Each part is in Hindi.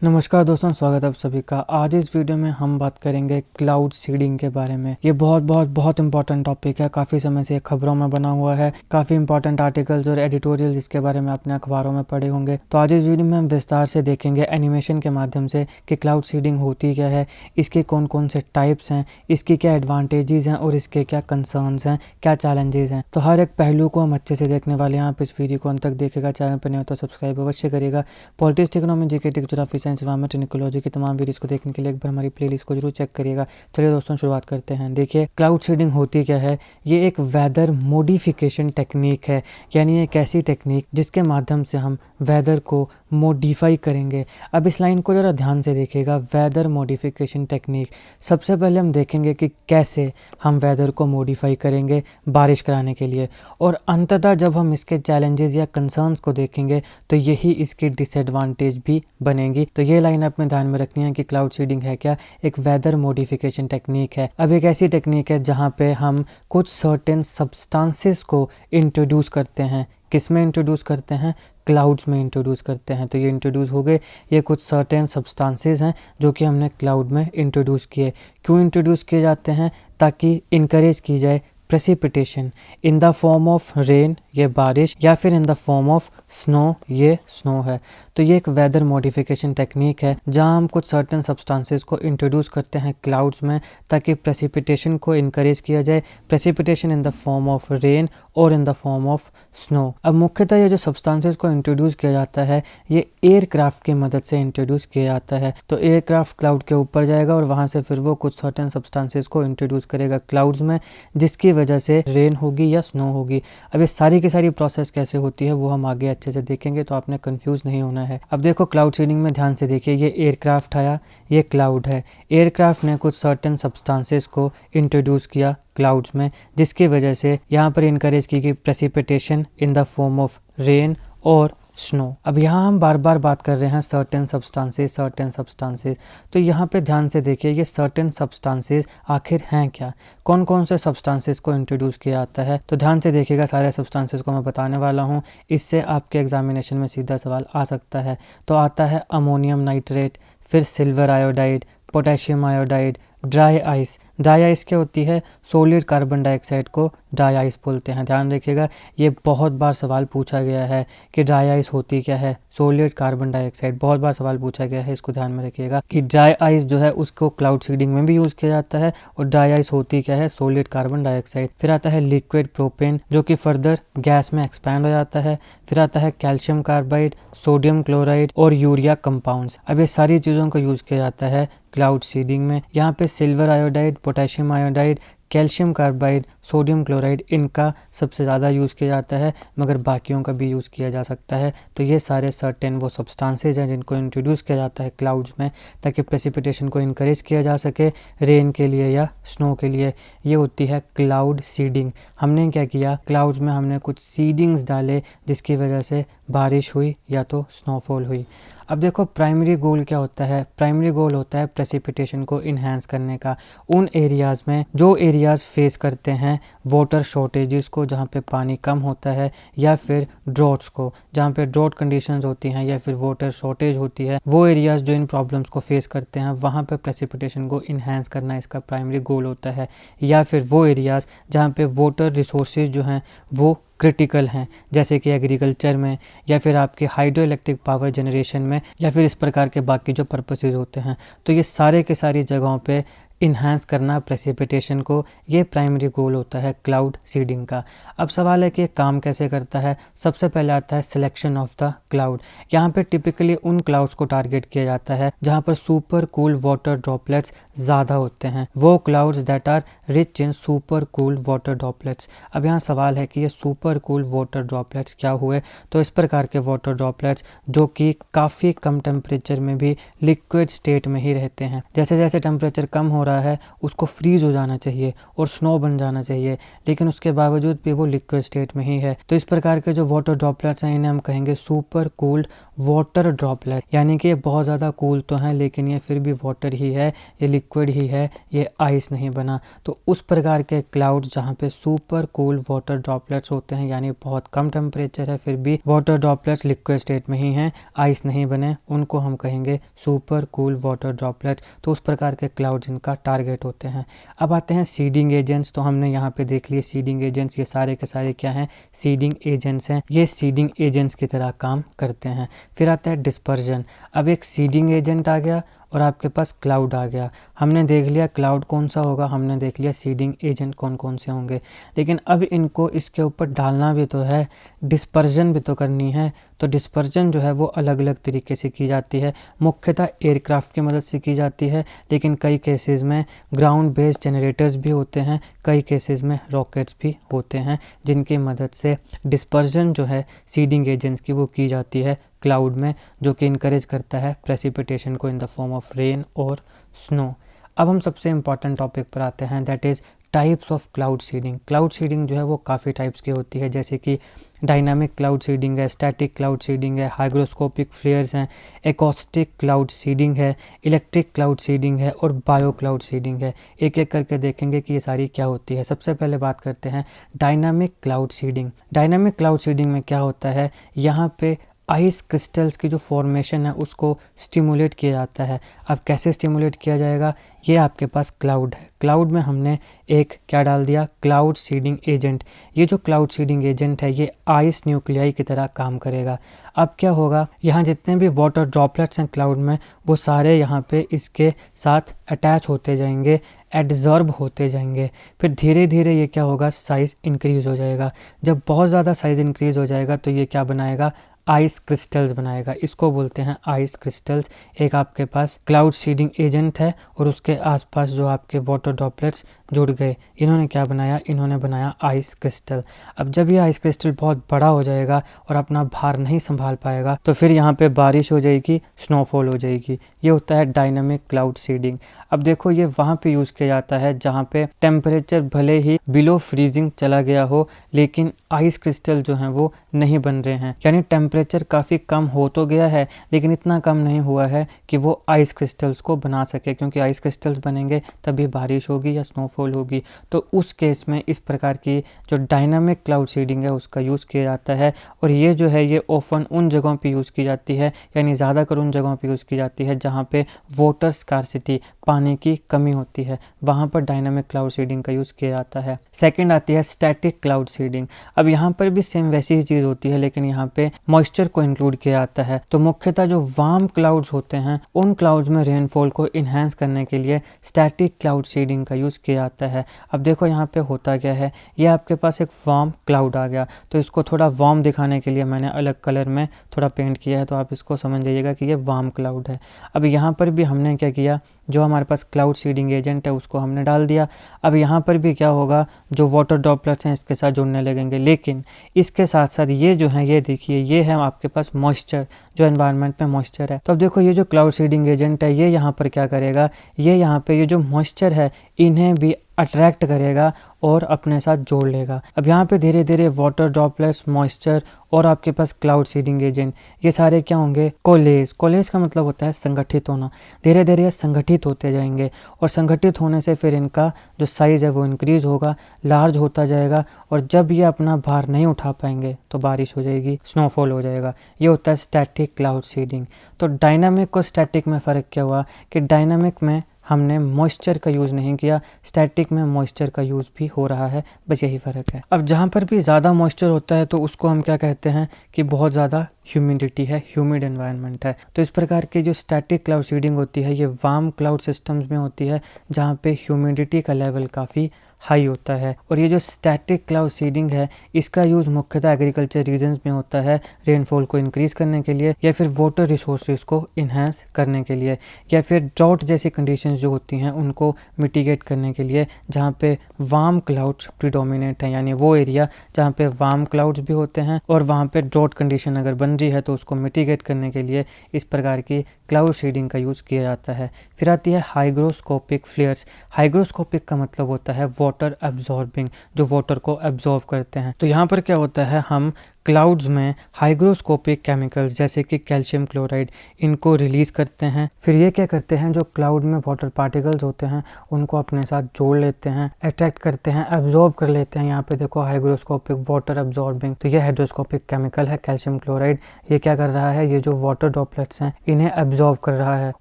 नमस्कार दोस्तों, स्वागत है आप सभी का। आज इस वीडियो में हम बात करेंगे क्लाउड सीडिंग के बारे में। ये बहुत इंपॉर्टेंट टॉपिक है। काफ़ी समय से खबरों में बना हुआ है। काफ़ी इंपॉर्टेंट आर्टिकल्स और एडिटोरियल इसके बारे में अपने अखबारों में पढ़े होंगे। तो आज इस वीडियो में हम विस्तार से देखेंगे एनिमेशन के माध्यम से कि क्लाउड सीडिंग होती क्या है, इसके कौन कौन से टाइप्स हैं, इसकी क्या एडवांटेजेस हैं और इसके क्या कंसर्न्स हैं, क्या चैलेंजेस हैं। तो हर एक पहलू को हम अच्छे से देखने वाले हैं। आप इस वीडियो को अंत तक देखेगा। चैनल पर नहीं हो तो सब्सक्राइब अवश्य करिएगा। Politics, economy, GK, geography, science, environment, ecology की तमाम वीडियोस को देखने के लिए एक बार हमारी प्लेलिस्ट को जरूर चेक करिएगा। चलिए दोस्तों, शुरुआत करते हैं। देखिए, क्लाउड सीडिंग होती क्या है। ये एक वेदर मॉडिफिकेशन टेक्निक है, यानी एक ऐसी टेक्निक जिसके माध्यम से हम वेदर को मॉडिफाई करेंगे। अब इस लाइन को ज़रा ध्यान से देखिएगा, वेदर मॉडिफिकेशन टेक्निक। सबसे पहले हम देखेंगे कि कैसे हम वेदर को मॉडिफाई करेंगे बारिश कराने के लिए, और अंततः जब हम इसके चैलेंजेस या कंसर्न्स को देखेंगे तो यही इसकी डिसएडवांटेज भी बनेगी। तो ये लाइन अपने ध्यान में रखनी है कि क्लाउड सीडिंग है क्या, एक वेदर मॉडिफिकेशन टेक्निक है। अब एक ऐसी टेक्निक है जहाँ पे हम कुछ सर्टेन सब्सटेंसेस को इंट्रोड्यूस करते हैं। किस में इंट्रोड्यूस करते हैं? क्लाउड्स में इंट्रोड्यूस करते हैं। तो ये इंट्रोड्यूस हो गए, ये कुछ सर्टेन सब्सटेंसेस हैं जो कि हमने क्लाउड में इंट्रोड्यूस किए। क्यों इंट्रोड्यूस किए जाते हैं? ताकि इनकरेज की जाए precipitation in the form of rain, ये बारिश, या फिर इन द फॉर्म ऑफ स्नो, ये स्नो है। तो ये एक वेदर मॉडिफिकेशन टेक्निक है जहां हम कुछ सर्टेन सब्सटेंसेस को इंट्रोड्यूस करते हैं क्लाउड्स में ताकि प्रेसिपिटेशन को इनकरेज किया जाए, precipitation in the form of rain और in the form of snow. अब मुख्यतः ये जो सब्सटेंसेस को इंट्रोड्यूस किया जाता है ये एयरक्राफ्ट की मदद से इंट्रोड्यूस किया जाता है। तो एयरक्राफ्ट क्लाउड के ऊपर जाएगा और वहाँ से फिर वो कुछ सर्टेन सब्सटेंसेस को इंट्रोड्यूस करेगा क्लाउड्स में, जिसकी वजह से रेन होगी या स्नो होगी। अब ये सारी की सारी प्रोसेस कैसे होती है वो हम आगे अच्छे से देखेंगे, तो आपने कंफ्यूज नहीं होना है। अब देखो, क्लाउड सीडिंग में ध्यान से देखिए, ये एयरक्राफ्ट आया, ये क्लाउड है। एयरक्राफ्ट ने कुछ सर्टेन सब्सटेंसेस को इंट्रोड्यूस किया क्लाउड्स में, जिसकी वजह से यहाँ पर इनकरेज की गई precipitation in the form of rain और स्नो। अब यहाँ हम बार बार बात कर रहे हैं सर्टेन सब्सटेंसेस। तो यहाँ पे ध्यान से देखिए, ये सर्टेन सब्सटेंसेस आखिर हैं क्या, कौन कौन से सब्सटेंसेस को इंट्रोड्यूस किया जाता है। तो ध्यान से देखिएगा, सारे सब्सटेंसेस को मैं बताने वाला हूँ, इससे आपके एग्जामिनेशन में सीधा सवाल आ सकता है। तो आता है अमोनियम नाइट्रेट, फिर silver iodide, potassium iodide, dry ice. Dry ice क्या होती है? सॉलिड कार्बन डाइऑक्साइड को ड्राई आइस बोलते हैं। ध्यान रखिएगा, ये बहुत बार सवाल पूछा गया है कि ड्राई आइस होती क्या है, सॉलिड कार्बन डाइऑक्साइड। बहुत बार सवाल पूछा गया है, इसको ध्यान में रखिएगा कि ड्राई आइस जो है उसको क्लाउड सीडिंग में भी यूज़ किया जाता है, और ड्राई आइस होती क्या है? Solid carbon dioxide. फिर आता है लिक्विड प्रोपेन, जो कि फर्दर गैस में एक्सपैंड हो जाता है। फिर आता है कैल्शियम कार्बाइड, सोडियम क्लोराइड और यूरिया कंपाउंड्स। अब ये सारी चीज़ों को यूज़ किया जाता है क्लाउड सीडिंग में। यहाँ पे silver iodide, potassium iodide, calcium carbide, sodium chloride, इनका सबसे ज़्यादा यूज़ किया जाता है, मगर बाकियों का भी यूज़ किया जा सकता है। तो ये सारे सर्टेन वो सब्सटेंसेज हैं जिनको इंट्रोड्यूस किया जाता है क्लाउड्स में ताकि प्रेसिपिटेशन को इनकरेज किया जा सके रेन के लिए या स्नो के लिए। ये होती है क्लाउड सीडिंग। हमने क्या किया, क्लाउड्स में हमने कुछ सीडिंग्स डाले जिसकी वजह से बारिश हुई या तो स्नोफॉल हुई। अब देखो, प्राइमरी गोल क्या होता है? प्राइमरी गोल होता है प्रेसिपिटेशन को इन्हेंस करने का उन एरियाज़ में जो एरियाज़ फेस करते हैं वाटर शॉर्टेजेस को, जहाँ पे पानी कम होता है, या फिर ड्रॉट्स को, जहाँ पे ड्रॉट कंडीशंस होती हैं या फिर वाटर शॉर्टेज होती है। वो एरियाज़ जो इन प्रॉब्लम्स को फेस करते हैं वहाँ पे प्रेसिपिटेशन को इन्हेंस करना इसका प्राइमरी गोल होता है। या फिर वो एरियाज़ जहाँ पे वाटर रिसोर्सेज जो हैं वो क्रिटिकल हैं, जैसे कि एग्रीकल्चर में, या फिर आपके हाइड्रो इलेक्ट्रिक पावर जनरेशन में, या फिर इस प्रकार के बाकी जो पर्पसेस होते हैं। तो ये सारे के सारी जगहों पे इन्हांस करना प्रेसिपिटेशन को, ये प्राइमरी गोल होता है क्लाउड सीडिंग का। अब सवाल है कि ये काम कैसे करता है। सबसे पहले आता है सिलेक्शन ऑफ द क्लाउड। यहाँ पे टिपिकली उन क्लाउड्स को टारगेट किया जाता है जहाँ पर सुपर कूल वाटर ड्रॉपलेट्स ज़्यादा होते हैं, वो clouds that are rich in super cool water droplets. अब यहाँ सवाल है कि ये सुपर कूल वाटर ड्रॉपलेट्स क्या हुए। तो इस प्रकार के वाटर ड्रॉपलेट्स जो कि काफ़ी कम टेम्परेचर में भी लिक्विड स्टेट में ही रहते हैं। जैसे जैसे टेम्परेचर कम हो रहा है उसको फ्रीज हो जाना चाहिए और स्नो बन जाना चाहिए, लेकिन उसके बावजूद भी वो लिक्विड स्टेट में ही है। तो इस प्रकार के जो वाटर ड्रॉपलेट्स हैं इन्हें हम कहेंगे सुपर कूल्ड वाटर ड्रॉपलेट, यानी कि ये बहुत ज़्यादा कूल तो हैं लेकिन ये फिर भी वाटर ही है, ये लिक्विड ही है, ये आइस नहीं बना। तो उस प्रकार के क्लाउड जहाँ पे सुपर कूल वाटर ड्रॉपलेट्स होते हैं, यानी बहुत कम टेम्परेचर है फिर भी वाटर ड्रॉपलेट्स लिक्विड स्टेट में ही हैं, आइस नहीं बने, उनको हम कहेंगे सुपर कूल वाटर ड्रॉपलेट्स। तो उस प्रकार के क्लाउड जिनका टारगेट होते हैं। अब आते हैं सीडिंग एजेंट्स। तो हमने यहाँ पे देख लिए सीडिंग एजेंट्स, ये सारे के सारे क्या हैं, सीडिंग एजेंट्स हैं, ये सीडिंग एजेंट्स की तरह काम करते हैं। फिर आता है डिस्पर्जन। अब एक सीडिंग एजेंट आ गया और आपके पास क्लाउड आ गया। हमने देख लिया क्लाउड कौन सा होगा, हमने देख लिया सीडिंग एजेंट कौन कौन से होंगे, लेकिन अब इनको इसके ऊपर डालना भी तो है, डिस्पर्जन भी तो करनी है। तो डिस्पर्जन जो है वो अलग अलग तरीके से की जाती है, मुख्यतः एयरक्राफ्ट की मदद से की जाती है, लेकिन कई केसेस में ग्राउंड बेस्ड जनरेटर्स भी होते हैं, कई केसेस में रॉकेट्स भी होते हैं जिनकी मदद से डिस्पर्जन जो है सीडिंग एजेंट्स की वो की जाती है क्लाउड में, जो कि इनकरेज करता है प्रेसिपिटेशन को इन द फॉर्म ऑफ रेन और स्नो। अब हम सबसे इम्पॉर्टेंट टॉपिक पर आते हैं, that is types of cloud seeding. Cloud seeding जो है वो काफ़ी टाइप्स की होती है, जैसे कि डायनामिक क्लाउड सीडिंग है, स्टैटिक क्लाउड सीडिंग है, हाइग्रोस्कोपिक फ्लेयर्स हैं, एकॉस्टिक क्लाउड सीडिंग है, इलेक्ट्रिक क्लाउड सीडिंग है और बायो क्लाउड सीडिंग है। एक एक करके देखेंगे कि ये सारी क्या होती है। सबसे पहले बात करते हैं dynamic cloud seeding. Dynamic cloud seeding में क्या होता है, यहाँ पे आइस क्रिस्टल्स की जो फॉर्मेशन है उसको स्टिमुलेट किया जाता है। अब कैसे स्टिमुलेट किया जाएगा, ये आपके पास क्लाउड है, क्लाउड में हमने एक क्या डाल दिया, क्लाउड सीडिंग एजेंट। ये जो क्लाउड सीडिंग एजेंट है ये आइस न्यूक्लियाई की तरह काम करेगा। अब क्या होगा, यहाँ जितने भी वाटर ड्रॉपलेट्स हैं क्लाउड में वो सारे यहाँ पे इसके साथ अटैच होते जाएंगे, एडजॉर्ब होते जाएंगे। फिर धीरे धीरे ये क्या होगा, साइज़ इंक्रीज़ हो जाएगा। जब बहुत ज़्यादा साइज़ इंक्रीज़ हो जाएगा तो ये क्या बनाएगा, आइस क्रिस्टल्स बनाएगा। इसको बोलते हैं आइस क्रिस्टल्स। एक आपके पास क्लाउड सीडिंग एजेंट है और उसके आसपास जो आपके वाटर ड्रॉपलेट्स जुड़ गए, इन्होंने क्या बनाया, इन्होंने बनाया आइस क्रिस्टल। अब जब ये आइस क्रिस्टल बहुत बड़ा हो जाएगा और अपना भार नहीं संभाल पाएगा तो फिर यहाँ पे बारिश हो जाएगी, स्नोफॉल हो जाएगी। ये होता है डायनामिक क्लाउड सीडिंग। अब देखो ये वहाँ पे यूज़ किया जाता है जहाँ पे टेम्परेचर भले ही बिलो फ्रीजिंग चला गया हो लेकिन आइस क्रिस्टल जो हैं वो नहीं बन रहे हैं, यानी टेम्परेचर काफ़ी कम हो तो गया है लेकिन इतना कम नहीं हुआ है कि वो आइस क्रिस्टल्स को बना सके, क्योंकि आइस क्रिस्टल्स बनेंगे तभी बारिश होगी या स्नोफॉल होगी। तो उस केस में इस प्रकार की जो डायनामिक क्लाउड सीडिंग है उसका यूज़ किया जाता है। और ये जो है ये ओफन उन जगहों पे यूज़ की जाती है, यानी ज़्यादातर उन जगहों पे यूज़ की जाती है जहाँ पे वाटर स्कार्सिटी, पानी की कमी होती है, वहाँ पर डायनामिक क्लाउड सीडिंग का यूज़ किया जाता है। सेकंड आती है स्टैटिक क्लाउड सीडिंग। अब यहाँ पर भी सेम वैसी ही चीज़ होती है लेकिन यहाँ पे मॉइस्चर को इंक्लूड किया जाता है। तो मुख्यतः जो वार्म क्लाउड्स होते हैं उन क्लाउड्स में रेनफॉल को इन्हेंस करने के लिए स्टैटिक क्लाउड सीडिंग का यूज़ किया जाता है। अब देखो यहाँ पे होता क्या है, ये आपके पास एक वार्म क्लाउड आ गया, तो इसको थोड़ा वार्म दिखाने के लिए मैंने अलग कलर में थोड़ा पेंट किया है, तो आप इसको समझ जाइएगा कि ये वार्म क्लाउड है। अब यहाँ पर भी हमने क्या किया, जो हमारे पास क्लाउड सीडिंग एजेंट है उसको हमने डाल दिया। अब यहाँ पर भी क्या होगा, जो वाटर ड्रॉपलेट्स हैं इसके साथ जुड़ने लगेंगे, लेकिन इसके साथ साथ ये जो है, ये देखिए ये है आपके पास मॉइस्चर, जो एनवायरनमेंट में मॉइस्चर है। तो अब देखो ये जो क्लाउड सीडिंग एजेंट है ये यहाँ पर क्या करेगा, ये यहाँ पे ये जो मॉइस्चर है इन्हें भी अट्रैक्ट करेगा और अपने साथ जोड़ लेगा। अब यहाँ पे धीरे धीरे वाटर ड्रॉपलेट्स, मॉइस्चर और आपके पास क्लाउड सीडिंग एजेंट, ये सारे क्या होंगे, कोलेज। कोलेज का मतलब होता है संगठित होना। धीरे धीरे संगठित होते जाएंगे और संगठित होने से फिर इनका जो साइज़ है वो इंक्रीज़ होगा, लार्ज होता जाएगा, और जब ये अपना भार नहीं उठा पाएंगे तो बारिश हो जाएगी, स्नोफॉल हो जाएगा। ये होता है स्टैटिक क्लाउड सीडिंग। तो डायनामिक और स्टैटिक में फ़र्क क्या हुआ कि डायनामिक में हमने मॉइस्चर का यूज़ नहीं किया, स्टैटिक में मॉइस्चर का यूज़ भी हो रहा है, बस यही फ़र्क है। अब जहाँ पर भी ज़्यादा मॉइस्चर होता है तो उसको हम क्या कहते हैं कि बहुत ज़्यादा ह्यूमिडिटी है, ह्यूमिड एनवायरनमेंट है। तो इस प्रकार की जो स्टैटिक क्लाउड सीडिंग होती है ये वार्म क्लाउड सिस्टम्स में होती है जहाँ पे ह्यूमिडिटी का लेवल काफ़ी हाई होता है। और ये जो स्टैटिक क्लाउड सीडिंग है इसका यूज़ मुख्यतः एग्रीकल्चर रीजन्स में होता है, रेनफॉल को इंक्रीज करने के लिए, या फिर वाटर रिसोर्सेज को इन्हेंस करने के लिए, या फिर ड्राउट जैसी कंडीशंस जो होती हैं उनको मिटिगेट करने के लिए, जहाँ पे वार्म क्लाउड्स प्रीडोमिनेट हैं, यानी वो एरिया जहाँ पे वार्म क्लाउड्स भी होते हैं और वहाँ पे ड्राउट कंडीशन अगर बन रही है तो उसको मिटिगेट करने के लिए इस प्रकार की क्लाउड सीडिंग का यूज़ किया जाता है। फिर आती है हाइग्रोस्कोपिक फ्लेयर्स। हाइग्रोस्कोपिक का मतलब होता है वाटर एब्जॉर्बिंग, जो वाटर को एब्जॉर्ब करते हैं। तो यहाँ पर क्या होता है, हम क्लाउड्स में हाइग्रोस्कोपिक केमिकल्स जैसे कि कैल्शियम क्लोराइड इनको रिलीज़ करते हैं। फिर ये क्या करते हैं, जो क्लाउड में वाटर पार्टिकल्स होते हैं उनको अपने साथ जोड़ लेते हैं, अट्रैक्ट करते हैं, एब्जॉर्ब कर लेते हैं। यहाँ पे देखो हाइग्रोस्कोपिक वाटर एब्जॉर्बिंग, तो ये हाइड्रोस्कोपिक केमिकल है कैल्शियम क्लोराइड। ये क्या कर रहा है, ये जो वाटर ड्रॉपलेट्स हैं इन्हें एब्जॉर्ब कर रहा है।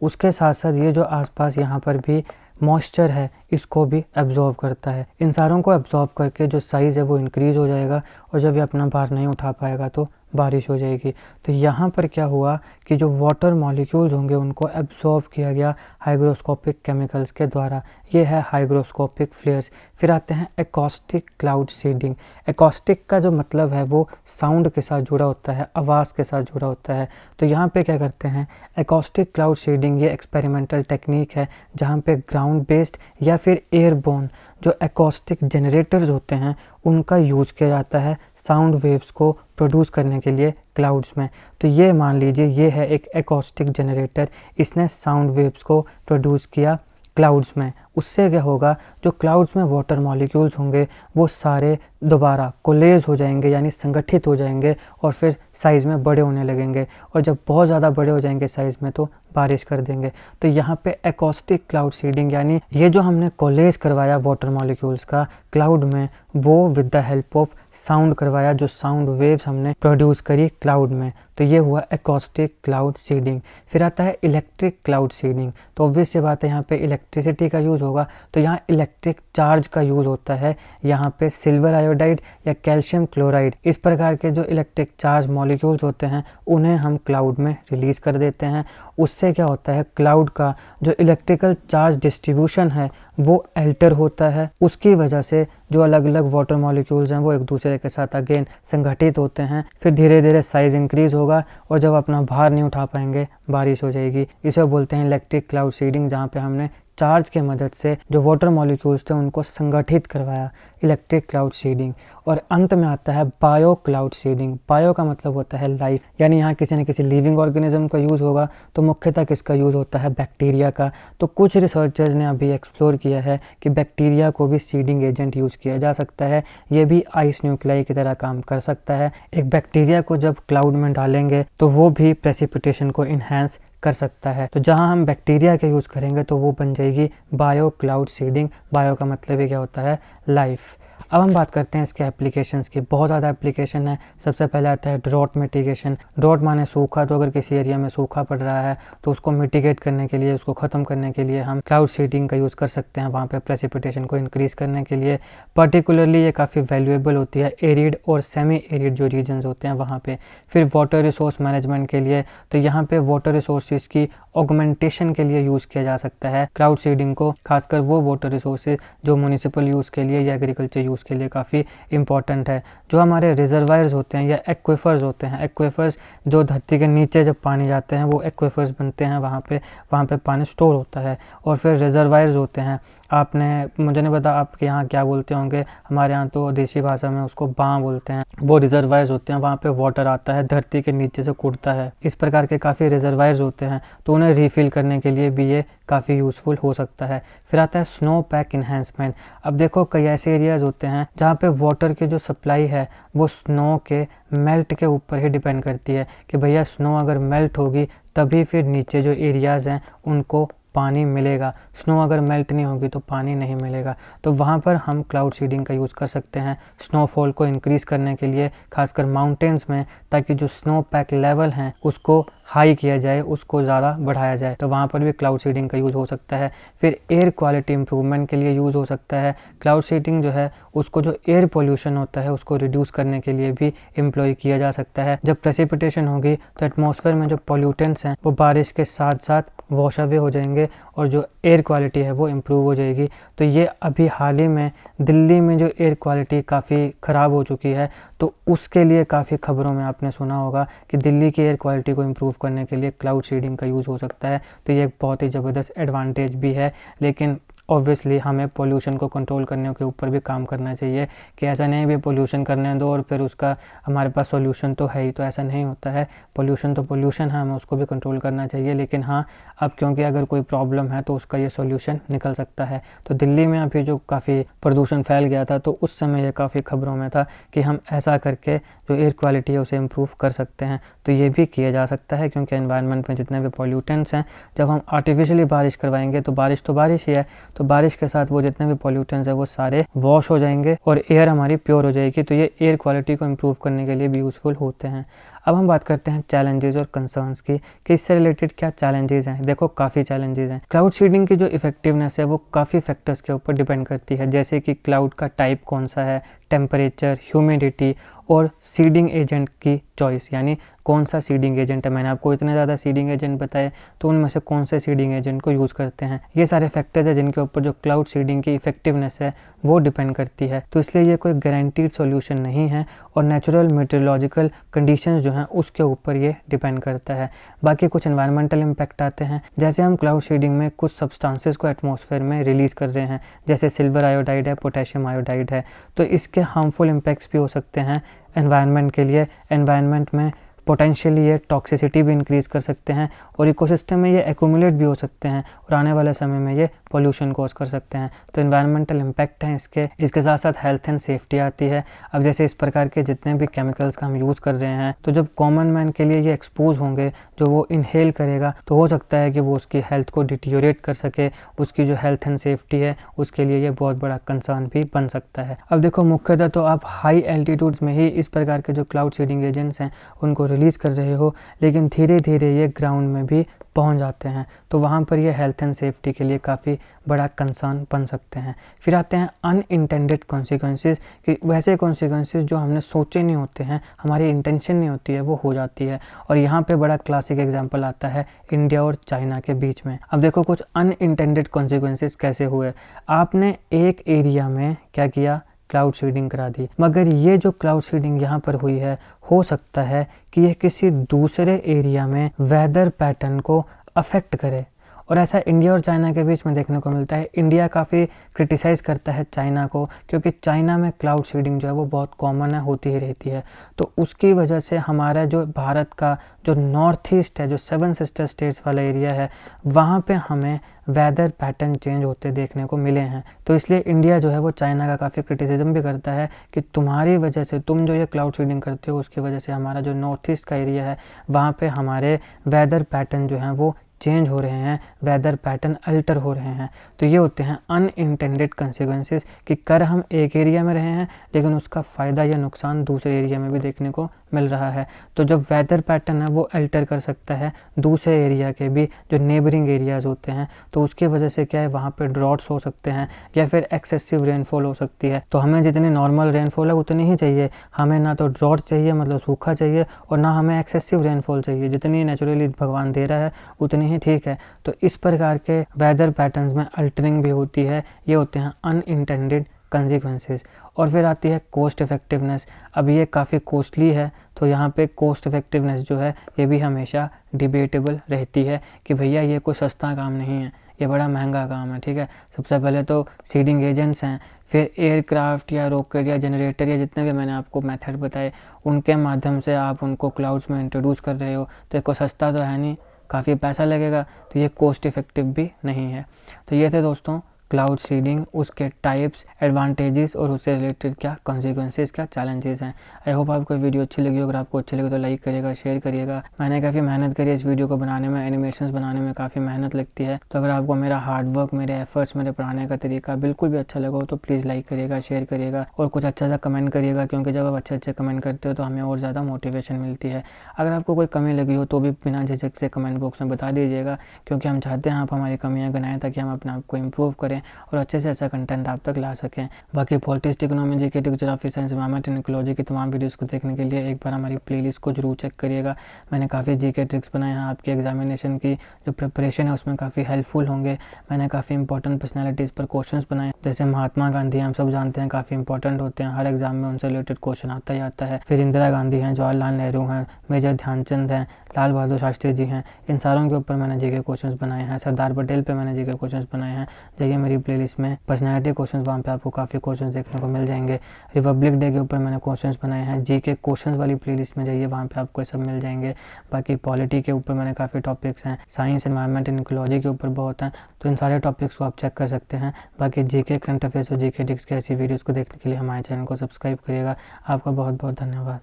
उसके साथ साथ ये जो आसपास यहाँ पर भी मॉइस्चर है इसको भी एब्जॉर्ब करता है। इन सारों को एब्जॉर्ब करके जो साइज़ है वो इंक्रीज़ हो जाएगा, और जब ये अपना भार नहीं उठा पाएगा तो बारिश हो जाएगी। तो यहाँ पर क्या हुआ कि जो वाटर मॉलिक्यूल्स होंगे उनको एब्जॉर्ब किया गया हाइग्रोस्कोपिक केमिकल्स के द्वारा। ये है हाइग्रोस्कोपिक फ्लेयर्स। फिर आते हैं एकॉस्टिक क्लाउड सीडिंग। एकॉस्टिक का जो मतलब है वो साउंड के साथ जुड़ा होता है, आवाज़ के साथ जुड़ा होता है। तो यहाँ पे क्या करते हैं, एकॉस्टिक क्लाउड सीडिंग ये एक्सपेरिमेंटल टेक्निक है जहाँ पे ग्राउंड बेस्ड या फिर एयरबोर्न जो एकॉस्टिक जनरेटर्स होते हैं उनका यूज़ किया जाता है साउंड वेव्स को प्रोड्यूस करने के लिए क्लाउड्स में। तो ये मान लीजिए ये है एक एकॉस्टिक जनरेटर, इसने साउंड वेव्स को प्रोड्यूस किया क्लाउड्स में। उससे क्या होगा, जो क्लाउड्स में वाटर मॉलिक्यूल्स होंगे वो सारे दोबारा कोलेज हो जाएंगे, यानी संगठित हो जाएंगे, और फिर साइज़ में बड़े होने लगेंगे, और जब बहुत ज़्यादा बड़े हो जाएंगे साइज़ में तो बारिश कर देंगे। तो यहाँ पे एकॉस्टिक क्लाउड सीडिंग, यानी ये जो हमने कोलेज करवाया वाटर मॉलिक्यूल्स का क्लाउड में, वो with the help of sound करवाया, जो साउंड वेव्स हमने प्रोड्यूस करी क्लाउड में। तो ये हुआ एकॉस्टिक क्लाउड सीडिंग। फिर आता है इलेक्ट्रिक क्लाउड सीडिंग। तो ऑब्वियस ये बात है, यहाँ पे इलेक्ट्रिसिटी का यूज़ होगा, तो यहाँ इलेक्ट्रिक चार्ज का यूज़ होता है। यहाँ पे सिल्वर आयोडाइड या कैल्शियम क्लोराइड, इस प्रकार के जो इलेक्ट्रिक चार्ज मॉलिक्यूल्स होते हैं उन्हें हम क्लाउड में रिलीज़ कर देते हैं। उससे क्या होता है, क्लाउड का जो इलेक्ट्रिकल चार्ज डिस्ट्रीब्यूशन है वो अल्टर होता है। उसकी वजह से जो अलग अलग वाटर मॉलिक्यूल्स हैं वो एक दूसरे के साथ अगेन संगठित होते हैं। फिर धीरे धीरे साइज़ इंक्रीज़ होगा, और जब अपना भार नहीं उठा पाएंगे बारिश हो जाएगी। इसे बोलते हैं इलेक्ट्रिक क्लाउड सीडिंग, जहाँ पे हमने चार्ज के मदद से जो वाटर मॉलिक्यूल्स थे उनको संगठित करवाया, इलेक्ट्रिक क्लाउड सीडिंग। और अंत में आता है बायो क्लाउड सीडिंग। बायो का मतलब होता है लाइफ, यानी यहाँ किसी न किसी लिविंग ऑर्गेनिज्म का यूज़ होगा। तो मुख्यतः किसका यूज़ होता है, बैक्टीरिया का। तो कुछ रिसर्चर्स ने अभी एक्सप्लोर किया है कि बैक्टीरिया को भी सीडिंग एजेंट यूज़ किया जा सकता है। ये भी आइस न्यूक्लाई की तरह काम कर सकता है। एक बैक्टीरिया को जब क्लाउड में डालेंगे तो वो भी प्रेसिपिटेशन को इन्हेंस कर सकता है। तो जहां हम बैक्टीरिया का यूज़ करेंगे तो वो बन जाएगी बायो क्लाउड सीडिंग। बायो का मतलब ही क्या होता है, लाइफ। अब हम बात करते हैं इसके एप्लीकेशंस की। बहुत ज़्यादा एप्लीकेशन है। सबसे पहले आता है ड्रॉट मिटिगेशन। ड्रॉट माने सूखा, तो अगर किसी एरिया में सूखा पड़ रहा है तो उसको मिटिगेट करने के लिए, उसको ख़त्म करने के लिए हम क्लाउड सीडिंग का यूज़ कर सकते हैं, वहाँ पे प्रेसिपिटेशन को इंक्रीज़ करने के लिए। पर्टिकुलरली ये काफ़ी वैल्यूएबल होती है एरिड और सेमी एरिड जो रीजन्स होते हैं वहाँ पे। फिर वाटर रिसोर्स मैनेजमेंट के लिए, तो यहाँ पे वाटर रिसोर्सेज की ऑगमेंटेशन के लिए यूज़ किया जा सकता है क्लाउड सीडिंग को, खासकर वो वाटर रिसोर्सेज जो म्यूनिसिपल यूज़ के लिए या एग्रीकल्चर यूज़ के लिए काफ़ी इंपॉर्टेंट है। जो हमारे रिजर्वायर्स होते हैं या एक्वेफर्स होते हैं, एक्वेफर्स जो धरती के नीचे जब पानी जाते हैं वो एक्वेफर्स बनते हैं, वहाँ पे पानी स्टोर होता है। और फिर रिजर्वायर्स होते हैं, आपने मुझे नहीं पता आपके यहाँ क्या बोलते होंगे, हमारे यहाँ तो देसी भाषा में उसको बाँ बोलते हैं। वो रिजर्वायर्स होते हैं, वहाँ पे वाटर आता है धरती के नीचे से कूदता है। इस प्रकार के काफ़ी रिजर्वायर्स होते हैं, तो उन्हें रिफ़िल करने के लिए भी ये काफ़ी यूज़फुल हो सकता है। फिर आता है स्नो पैक इन्हेंसमेंट। अब देखो कई ऐसे एरियाज़ होते हैं जहाँ पे वाटर की जो सप्लाई है वो स्नो के मेल्ट के ऊपर ही डिपेंड करती है, कि भैया स्नो अगर मेल्ट होगी तभी फिर नीचे जो एरियाज़ हैं उनको पानी मिलेगा। स्नो अगर मेल्ट नहीं होगी तो पानी नहीं मिलेगा। तो वहाँ पर हम क्लाउड सीडिंग का यूज़ कर सकते हैं स्नोफॉल को इंक्रीज़ करने के लिए, खासकर माउंटेन्स में, ताकि जो स्नो पैक लेवल हैं उसको हाई किया जाए, उसको ज़्यादा बढ़ाया जाए। तो वहाँ पर भी क्लाउड सीडिंग का यूज़ हो सकता है। फिर एयर क्वालिटी इंप्रूवमेंट के लिए यूज़ हो सकता है। क्लाउड सीडिंग जो है उसको जो एयर पोल्यूशन होता है उसको रिड्यूस करने के लिए भी एम्प्लॉय किया जा सकता है। जब प्रेसिपिटेशन होगी तो एटमॉस्फेयर में जो पॉल्यूटेंट्स हैं वो बारिश के साथ साथ वॉश अवे हो जाएंगे, होंगे और जो एयर क्वालिटी है वो इम्प्रूव हो जाएगी। तो ये अभी हाल ही में दिल्ली में जो एयर क्वालिटी काफ़ी ख़राब हो चुकी है, तो उसके लिए काफ़ी खबरों में आपने सुना होगा कि दिल्ली की एयर क्वालिटी को इम्प्रूव करने के लिए क्लाउड सीडिंग का यूज़ हो सकता है। तो ये एक बहुत ही ज़बरदस्त एडवांटेज भी है, लेकिन ऑब्वियसली हमें पोल्यूशन को कंट्रोल करने के ऊपर भी काम करना चाहिए कि ऐसा नहीं भी पोल्यूशन करने दो और फिर उसका हमारे पास सॉल्यूशन तो है ही, तो ऐसा नहीं होता है। पोल्यूशन तो पोल्यूशन है, हमें उसको भी कंट्रोल करना चाहिए, लेकिन हाँ अब क्योंकि अगर कोई प्रॉब्लम है तो उसका ये सॉल्यूशन निकल सकता है। तो दिल्ली में अभी जो काफ़ी प्रदूषण फैल गया था, तो उस समय ये काफ़ी खबरों में था कि हम ऐसा करके जो एयर क्वालिटी है उसे इम्प्रूव कर सकते हैं। तो ये भी किया जा सकता है, क्योंकि एनवायरनमेंट में जितने भी पॉल्यूटेंट्स हैं, जब हम आर्टिफिशियली बारिश करवाएंगे तो बारिश ही है, तो बारिश के साथ वो जितने भी पॉल्यूटेंट्स हैं वो सारे वॉश हो जाएंगे और एयर हमारी प्योर हो जाएगी। तो ये एयर क्वालिटी को इम्प्रूव करने के लिए भी यूज़फुल होते हैं। अब हम बात करते हैं चैलेंजेस और कंसर्न्स की कि इससे रिलेटेड क्या चैलेंजेस हैं। देखो काफ़ी चैलेंजेस हैं। क्लाउड सीडिंग की जो इफेक्टिवनेस है वो काफ़ी फैक्टर्स के ऊपर डिपेंड करती है, जैसे कि क्लाउड का टाइप कौन सा है, टेम्परेचर, ह्यूमिडिटी और सीडिंग एजेंट की चॉइस, यानी कौन सा सीडिंग एजेंट है। मैंने आपको इतने ज़्यादा सीडिंग एजेंट बताए, तो उनमें से कौन से सीडिंग एजेंट को यूज़ करते हैं। ये सारे फैक्टर्स हैं जिनके ऊपर जो क्लाउड सीडिंग की इफेक्टिवनेस है वो डिपेंड करती है। तो इसलिए ये कोई गारंटीड सॉल्यूशन नहीं है और नेचुरल मेट्रोलॉजिकल कंडीशंस जो हैं उसके ऊपर ये डिपेंड करता है। बाकी कुछ एनवायरमेंटल इम्पैक्ट आते हैं, जैसे हम क्लाउड सीडिंग में कुछ सब्सटेंसेस को एटमॉस्फेयर में रिलीज़ कर रहे हैं, जैसे सिल्वर आयोडाइड है, पोटेशियम आयोडाइड है, तो इसके हार्मफुल इम्पैक्ट्स भी हो सकते हैं एनवायरनमेंट के लिए। एनवायरनमेंट में पोटेंशियली ये टॉक्सिसिटी भी इंक्रीज़ कर सकते हैं और इकोसिस्टम में ये एक्यूमुलेट भी हो सकते हैं और आने वाले समय में ये पोल्यूशन कॉज कर सकते हैं। तो एनवायरमेंटल इम्पैक्ट हैं इसके साथ साथ हेल्थ एंड सेफ्टी आती है। अब जैसे इस प्रकार के जितने भी केमिकल्स का हम यूज़ कर रहे हैं, तो जब कॉमन मैन के लिए ये एक्सपोज होंगे, जो वो इनहेल करेगा, तो हो सकता है कि वो उसकी हेल्थ को डिटीरियोरेट कर सके, उसकी जो हेल्थ एंड सेफ्टी है उसके लिए ये बहुत बड़ा कंसर्न भी बन सकता है। अब देखो मुख्यतः तो आप हाई एल्टीट्यूड्स में ही इस प्रकार के जो क्लाउड सीडिंग एजेंट्स हैं उनको रिलीज़ कर रहे हो, लेकिन धीरे धीरे ये ग्राउंड में भी पहुंच जाते हैं, तो वहाँ पर ये हेल्थ एंड सेफ्टी के लिए काफ़ी बड़ा कंसर्न बन सकते हैं। फिर आते हैं अनइंटेंडेड कॉन्सिक्वेंसेस, कि वैसे कॉन्सिक्वेंसेस जो हमने सोचे नहीं होते हैं, हमारी इंटेंशन नहीं होती है, वो हो जाती है। और यहाँ पे बड़ा क्लासिक एग्जांपल आता है इंडिया और चाइना के बीच में। अब देखो कुछ अनइंटेंडेड कॉन्सिक्वेंसेस कैसे हुए। आपने एक एरिया में क्या किया, क्लाउड सीडिंग करा दी, मगर ये जो क्लाउड सीडिंग यहाँ पर हुई है, हो सकता है कि ये किसी दूसरे एरिया में वेदर पैटर्न को अफेक्ट करे। और ऐसा इंडिया और चाइना के बीच में देखने को मिलता है। इंडिया काफ़ी क्रिटिसाइज़ करता है चाइना को, क्योंकि चाइना में क्लाउड सीडिंग जो है वो बहुत कॉमन है, होती ही रहती है। तो उसकी वजह से हमारा जो भारत का जो नॉर्थ ईस्ट है, जो 7 सिस्टर स्टेट्स वाला एरिया है, वहाँ पे हमें वेदर पैटर्न चेंज होते देखने को मिले हैं। तो इसलिए इंडिया जो है वो चाइना का काफ़ी क्रिटिसिज्म भी करता है कि तुम्हारी वजह से, तुम जो ये क्लाउड सीडिंग करते हो उसकी वजह से हमारा जो नॉर्थ ईस्ट का एरिया है वहाँ पे हमारे वेदर पैटर्न जो हैं वो चेंज हो रहे हैं, वेदर पैटर्न अल्टर हो रहे हैं। तो ये होते हैं अनइंटेंडेड कंसिक्वेंसेस, कि कर हम एक एरिया में रहे हैं लेकिन उसका फ़ायदा या नुकसान दूसरे एरिया में भी देखने को मिल रहा है। तो जब वेदर पैटर्न है वो अल्टर कर सकता है दूसरे एरिया के भी जो नेबरिंग एरियाज़ होते हैं, तो उसकी वजह से क्या है, वहाँ पे ड्रॉट्स हो सकते हैं या फिर एक्सेसिव रेनफॉल हो सकती है। तो हमें जितनी नॉर्मल रेनफॉल है उतनी ही चाहिए, हमें ना तो ड्रॉट चाहिए मतलब सूखा चाहिए, और ना हमें एक्सेसिव रेनफॉल चाहिए। जितनी नेचुरली भगवान दे रहा है उतनी ही ठीक है। तो इस प्रकार के वेदर पैटर्न्स में अल्टरिंग भी होती है, ये होते हैं अनइंटेंडेड कंसिक्वेंसेस। और फिर आती है कॉस्ट इफेक्टिवनेस। अब ये काफ़ी कॉस्टली है, तो यहाँ पे कॉस्ट इफेक्टिवनेस जो है ये भी हमेशा डिबेटेबल रहती है कि भैया ये कोई सस्ता काम नहीं है, ये बड़ा महंगा काम है। ठीक है, सबसे पहले तो सीडिंग एजेंट्स हैं, फिर एयरक्राफ्ट या रॉकेट या जनरेटर या जितने भी मैंने आपको मेथड बताए उनके माध्यम से आप उनको क्लाउड्स में इंट्रोड्यूस कर रहे हो, तो ये कोई सस्ता तो है नहीं, काफ़ी पैसा लगेगा, तो ये कॉस्ट इफेक्टिव भी नहीं है। तो ये थे दोस्तों क्लाउड सीडिंग, उसके टाइप्स, एडवांटेजेस और उससे रिलेटेड क्या कॉन्सिक्वेंसेस, क्या चैलेंजेस हैं। आई होप आपको वीडियो अच्छी लगी। अगर आपको अच्छी लगी तो लाइक करिएगा, शेयर करिएगा। मैंने काफ़ी मेहनत करी इस वीडियो को बनाने में, एनिमेशंस बनाने में काफ़ी मेहनत लगती है। तो अगर आपको मेरा हार्डवर्क, मेरे एफर्ट्स, मेरे पढ़ाने का तरीका बिल्कुल भी अच्छा लगा हो तो प्लीज़ लाइक करिएगा, शेयर करिएगा और कुछ अच्छा सा कमेंट करिएगा, क्योंकि जब आप अच्छे कमेंट करते हो तो हमें और ज़्यादा मोटिवेशन मिलती है। अगर आपको कोई कमी लगी हो तो भी बिना झिझक से कमेंट बॉक्स में बता दीजिएगा, क्योंकि हम चाहते हैं आप हमारी कमियाँ गिनाएं ताकि हम अपने आप को इम्प्रूव करें। और अच्छे से अच्छा कंटेंट आप तक ला सकें। बाकी politics, economy, GK, geography, science, environment and ecology की तमाम वीडियोस को देखने के लिए एक बार हमारी प्लेलिस्ट को जरूर चेक करिएगा। मैंने काफ़ी जीके ट्रिक्स बनाए हैं, आपकी एग्जामिनेशन की जो प्रिपरेशन है उसमें काफ़ी हेल्पफुल होंगे। मैंने काफ़ी इंपॉर्टेंट पर्सनैलिटीज़ पर क्वेश्चंस बनाए, जैसे महात्मा गांधी हम सब जानते हैं काफ़ी इंपॉर्टेंट होते हैं, हर एग्जाम में उनसे रिलेटेड क्वेश्चन आता ही आता है। फिर इंदिरा गांधी हैं, जवाहरलाल नेहरू हैं, मेजर ध्यानचंद हैं, लाल बहादुर शास्त्री जी हैं, इन सारों के ऊपर मैंने जीके क्वेश्चंस बनाए हैं। सरदार पटेल पे मैंने जीके क्वेश्चंस बनाए हैं। जाइए मेरी प्लेलिस्ट में पर्सनैलिटी क्वेश्चंस, वहाँ पे आपको काफ़ी क्वेश्चंस देखने को मिल जाएंगे। रिपब्लिक डे के ऊपर मैंने क्वेश्चंस बनाए हैं, जीके क्वेश्चंस वाली प्लेलिस्ट में जाइए, वहाँ पे आपको सब मिल जाएंगे। बाकी पॉलिटी के ऊपर मैंने काफ़ी टॉपिक्स हैं, साइंस, एनवायरनमेंट एंड इकोलॉजी के ऊपर बहुत हैं, तो इन सारे टॉपिक्स को आप चेक कर सकते हैं। बाकी जीके, करंट अफेयर्स और जीके ट्रिक्स की ऐसी वीडियोज़ को देखने के लिए हमारे चैनल को सब्सक्राइब करिएगा। आपका बहुत बहुत धन्यवाद।